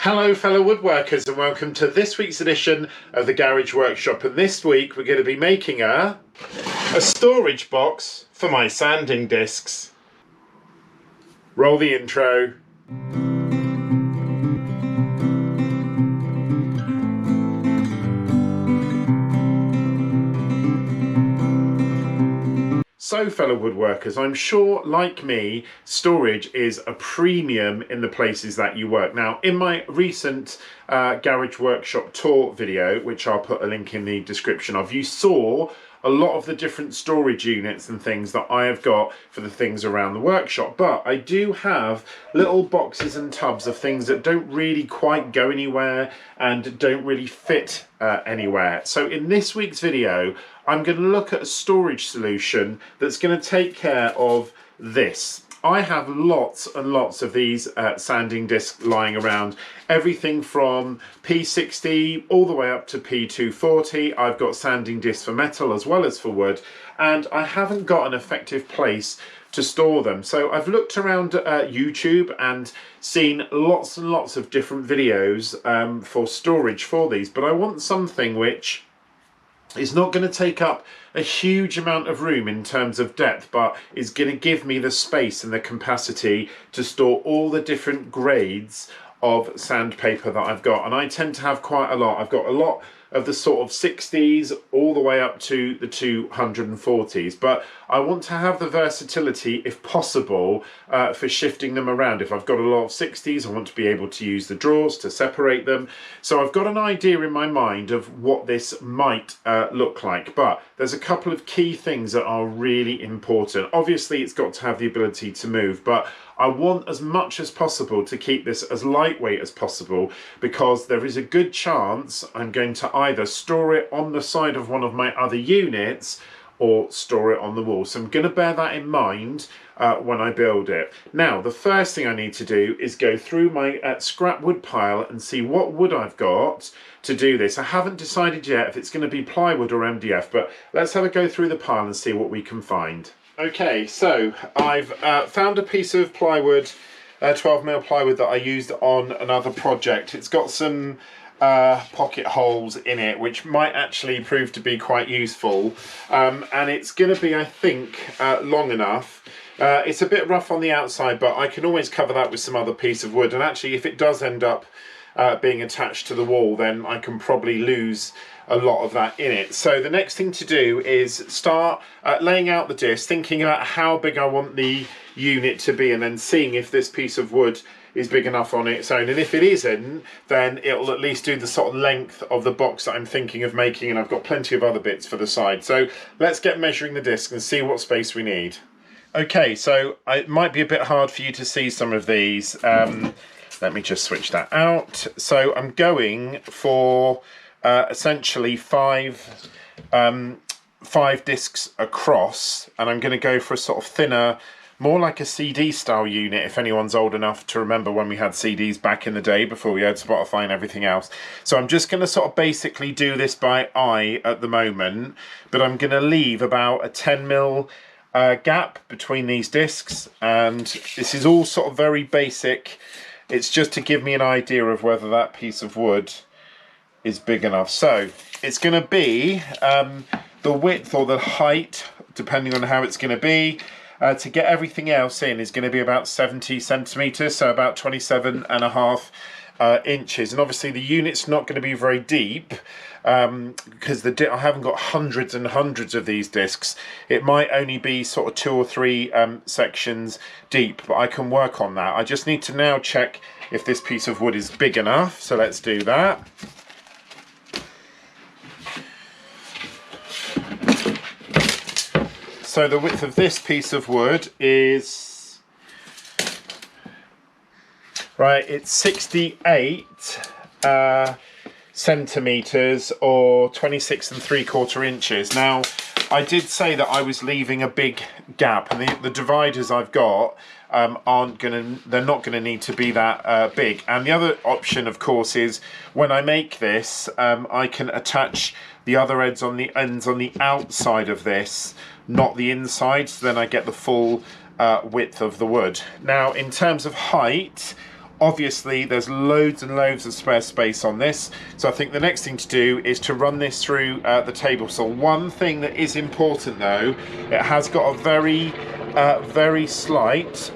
Hello fellow woodworkers and welcome to this week's edition of the Garage Workshop, and this week we're going to be making a storage box for my sanding discs. Roll the intro. So fellow woodworkers, I'm sure like me, storage is a premium in the places that you work. Now in my recent Garage Workshop tour video, which I'll put a link in the description of, you saw a lot of the different storage units and things that I have got for the things around the workshop. But I do have little boxes and tubs of things that don't really quite go anywhere and don't really fit anywhere. So in this week's video, I'm going to look at a storage solution that's going to take care of this. I have lots and lots of these sanding discs lying around, everything from P60 all the way up to P240. I've got sanding discs for metal as well as for wood, and I haven't got an effective place to store them. So I've looked around YouTube and seen lots and lots of different videos for storage for these, but I want something which is not going to take up a huge amount of room in terms of depth, but is going to give me the space and the capacity to store all the different grades of sandpaper that I've got. And I tend to have quite a lot. I've got a lot of the sort of 60s all the way up to the 240s, but I want to have the versatility, if possible, for shifting them around. If I've got a lot of 60s, I want to be able to use the drawers to separate them. So I've got an idea in my mind of what this might look like, but there's a couple of key things that are really important. Obviously it's got to have the ability to move, but I want as much as possible to keep this as lightweight as possible, because there is a good chance I'm going to either store it on the side of one of my other units or store it on the wall. So I'm going to bear that in mind when I build it. Now, the first thing I need to do is go through my scrap wood pile and see what wood I've got to do this. I haven't decided yet if it's going to be plywood or MDF, but let's have a go through the pile and see what we can find. Okay, so I've found a piece of plywood, 12mm plywood that I used on another project. It's got some pocket holes in it, which might actually prove to be quite useful, and it's going to be, I think, long enough. It's a bit rough on the outside, but I can always cover that with some other piece of wood, and actually if it does end up being attached to the wall, then I can probably lose a lot of that in it. So the next thing to do is start laying out the disc, thinking about how big I want the unit to be, and then seeing if this piece of wood is big enough on its own. And if it isn't, then it'll at least do the sort of length of the box that I'm thinking of making, and I've got plenty of other bits for the side. So let's get measuring the disc and see what space we need. Okay, so it might be a bit hard for you to see some of these. Let me just switch that out. So I'm going for essentially five discs across, and I'm going to go for a sort of thinner, more like a CD style unit, if anyone's old enough to remember when we had CDs back in the day before we had Spotify and everything else. So I'm just going to sort of basically do this by eye at the moment, but I'm going to leave about a 10mm gap between these discs, and this is all sort of very basic. It's just to give me an idea of whether that piece of wood is big enough. So it's going to be the width or the height, depending on how it's going to be, to get everything else in, is going to be about 70 centimeters, so about 27.5 inches. And obviously the unit's not going to be very deep, because I haven't got hundreds and hundreds of these discs. It might only be sort of 2 or 3 sections deep, but I can work on that. I just need to now check if this piece of wood is big enough, so let's do that. So the width of this piece of wood is, right, it's 68 centimeters or 26.75 inches. Now, I did say that I was leaving a big gap, and the dividers I've got they're not gonna need to be that big. And the other option, of course, is when I make this, I can attach the other ends on the outside of this, not the inside, so then I get the full width of the wood. Now, in terms of height, Obviously there's loads and loads of spare space on this, so I think the next thing to do is to run this through the table saw. One thing that is important though, it has got a very slight,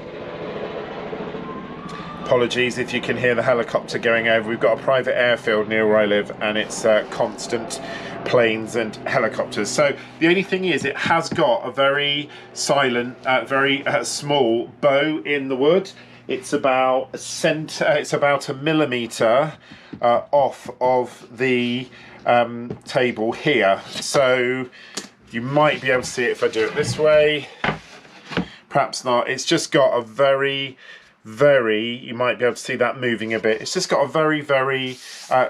apologies if you can hear the helicopter going over, we've got a private airfield near where I live and it's constant planes and helicopters. So the only thing is it has got a very silent, very small bow in the wood. It's about a millimetre off of the table here. So you might be able to see it if I do it this way. Perhaps not. It's just got a very, you might be able to see that moving a bit. It's just got a very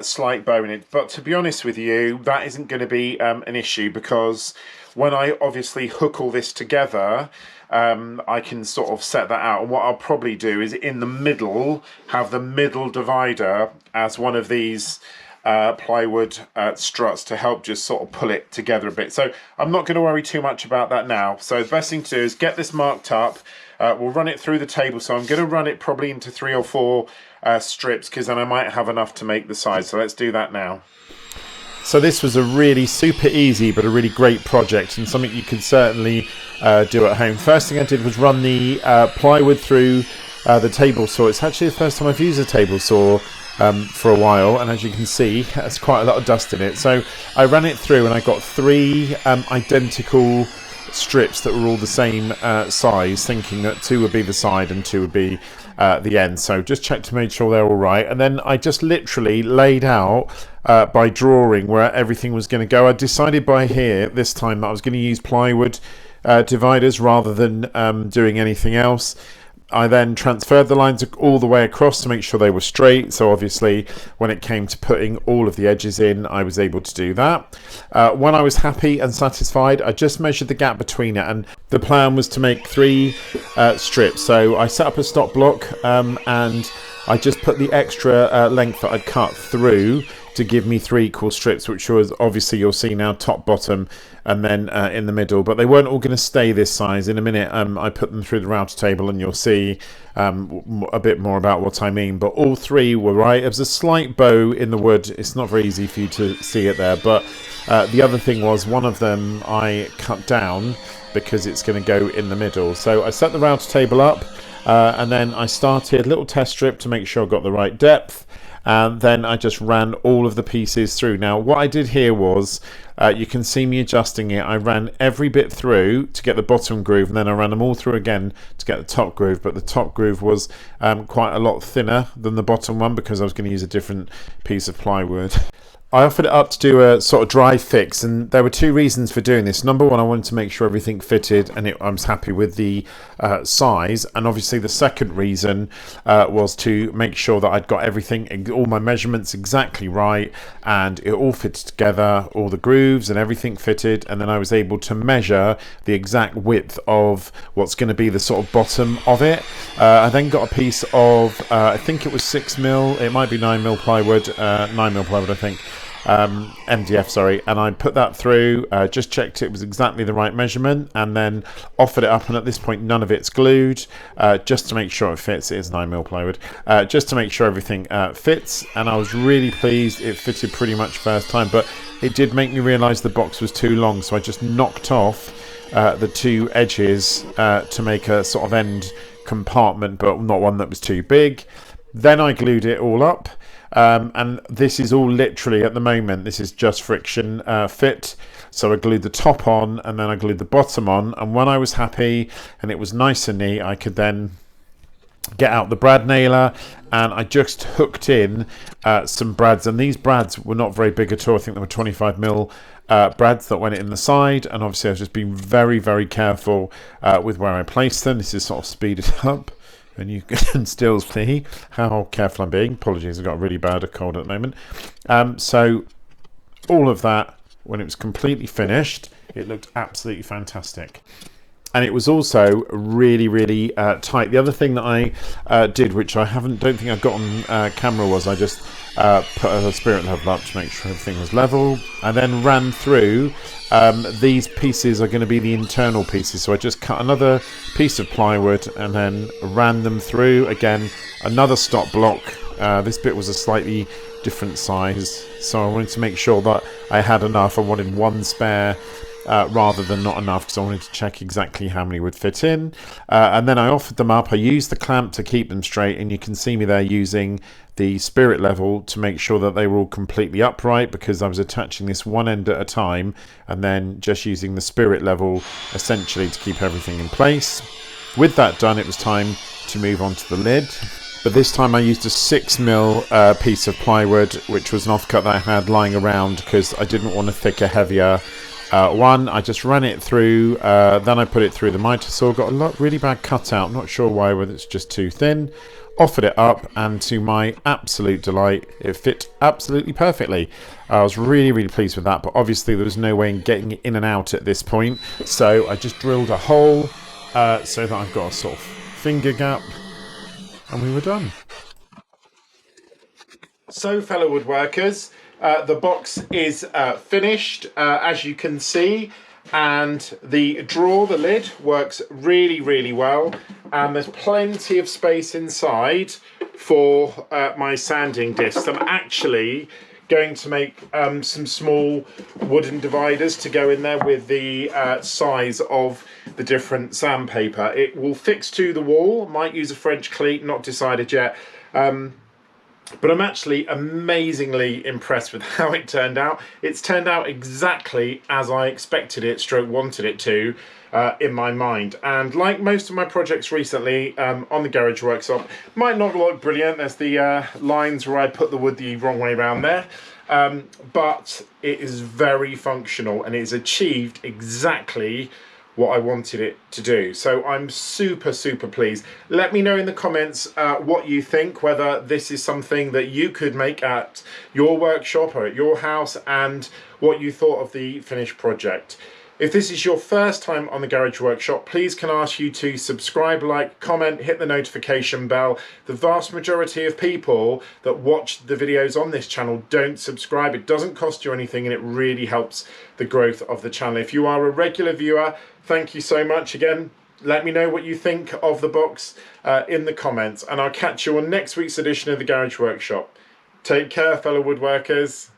slight bow in it. But to be honest with you, that isn't going to be an issue, because when I obviously hook all this together, I can sort of set that out. And what I'll probably do is in the middle, have the middle divider as one of these plywood struts to help just sort of pull it together a bit. So I'm not going to worry too much about that now. So the best thing to do is get this marked up. We'll run it through the table. So I'm going to run it probably into 3 or 4 strips, because then I might have enough to make the size. So let's do that now. So this was a really super easy but a really great project, and something you can certainly do at home. First thing I did was run the plywood through the table saw. It's actually the first time I've used a table saw for a while, and as you can see, there's quite a lot of dust in it. So I ran it through and I got 3 identical strips that were all the same size, thinking that 2 would be the side and 2 would be the end. So just check to make sure they're all right, and then I just literally laid out by drawing where everything was going to go. I decided by here this time that I was going to use plywood dividers rather than doing anything else. I then transferred the lines all the way across to make sure they were straight. So obviously when it came to putting all of the edges in, I was able to do that. When I was happy and satisfied, I just measured the gap between it, and the plan was to make 3 strips. So I set up a stop block and I just put the extra length that I'd cut through to give me 3 equal strips, which was obviously, you'll see now, top, bottom, and then in the middle. But they weren't all going to stay this size. In a minute I put them through the router table and you'll see a bit more about what I mean. But all 3 were right. There was a slight bow in the wood. It's not very easy for you to see it there, but the other thing was one of them I cut down because it's going to go in the middle. So I set the router table up and then I started a little test strip to make sure I got the right depth. And then I just ran all of the pieces through. Now what I did here was, you can see me adjusting it. I ran every bit through to get the bottom groove, and then I ran them all through again to get the top groove. But the top groove was quite a lot thinner than the bottom one because I was going to use a different piece of plywood. I offered it up to do a sort of dry fix, and there were 2 reasons for doing this. Number one, I wanted to make sure everything fitted and I was happy with the size, and obviously the second reason was to make sure that I'd got everything, all my measurements exactly right, and it all fitted together, all the grooves and everything fitted, and then I was able to measure the exact width of what's going to be the sort of bottom of it. I then got a piece of, I think it was 6mm, it might be 9mm plywood, 9mm plywood I think. MDF, sorry, and I put that through, just checked it was exactly the right measurement, and then offered it up, and at this point none of it's glued, just to make sure it fits. It is 9mm plywood, just to make sure everything fits, and I was really pleased. It fitted pretty much first time, but it did make me realise the box was too long, so I just knocked off the 2 edges to make a sort of end compartment, but not one that was too big. Then I glued it all up. And this is all literally, at the moment, this is just friction fit. So I glued the top on and then I glued the bottom on, and when I was happy and it was nice and neat, I could then get out the brad nailer and I just hooked in some brads, and these brads were not very big at all. I think they were 25mm brads that went in the side, and obviously I was just being very careful with where I placed them. This is sort of speeded up, and you can still see how careful I'm being. Apologies, I've got a really bad cold at the moment. So all of that, when it was completely finished, it looked absolutely fantastic. and it was also really tight. The other thing that I did, which I don't think I've got on camera, was I just put a spirit level up to make sure everything was level, and then ran through. These pieces are going to be the internal pieces, so I just cut another piece of plywood and then ran them through. Again, another stop block. This bit was a slightly different size, so I wanted to make sure that I had enough. I wanted one spare rather than not enough, because I wanted to check exactly how many would fit in. And then I offered them up. I used the clamp to keep them straight, and you can see me there using the spirit level to make sure that they were all completely upright, because I was attaching this one end at a time and then just using the spirit level essentially to keep everything in place. With that done, it was time to move on to the lid. But this time I used a 6mm piece of plywood, which was an offcut that I had lying around because I didn't want a thicker, heavier one. I just ran it through, then I put it through the miter saw. Got a really bad cutout, not sure why, whether it's just too thin. Offered it up, and to my absolute delight, it fit absolutely perfectly. I was really pleased with that, but obviously there was no way in getting it in and out at this point, so I just drilled a hole so that I've got a sort of finger gap, and we were done. So, fellow woodworkers, the box is finished, as you can see, and the drawer, the lid, works really well, and there's plenty of space inside for my sanding discs. I'm actually going to make some small wooden dividers to go in there with the size of the different sandpaper. It will fix to the wall, might use a French cleat, not decided yet. But I'm actually amazingly impressed with how it turned out. It's turned out exactly as I expected it, stroke wanted it to, in my mind. And like most of my projects recently on the garage workshop, might not look brilliant. There's the lines where I put the wood the wrong way around there. But it is very functional, and it's achieved exactly what I wanted it to do. So I'm super pleased. Let me know in the comments what you think, whether this is something that you could make at your workshop or at your house, and what you thought of the finished project. If this is your first time on the Garage Workshop, please can I ask you to subscribe, like, comment, hit the notification bell. The vast majority of people that watch the videos on this channel don't subscribe. It doesn't cost you anything, and it really helps the growth of the channel. If you are a regular viewer, thank you so much again. Let me know what you think of the box in the comments, and I'll catch you on next week's edition of the Garage Workshop. Take care, fellow woodworkers.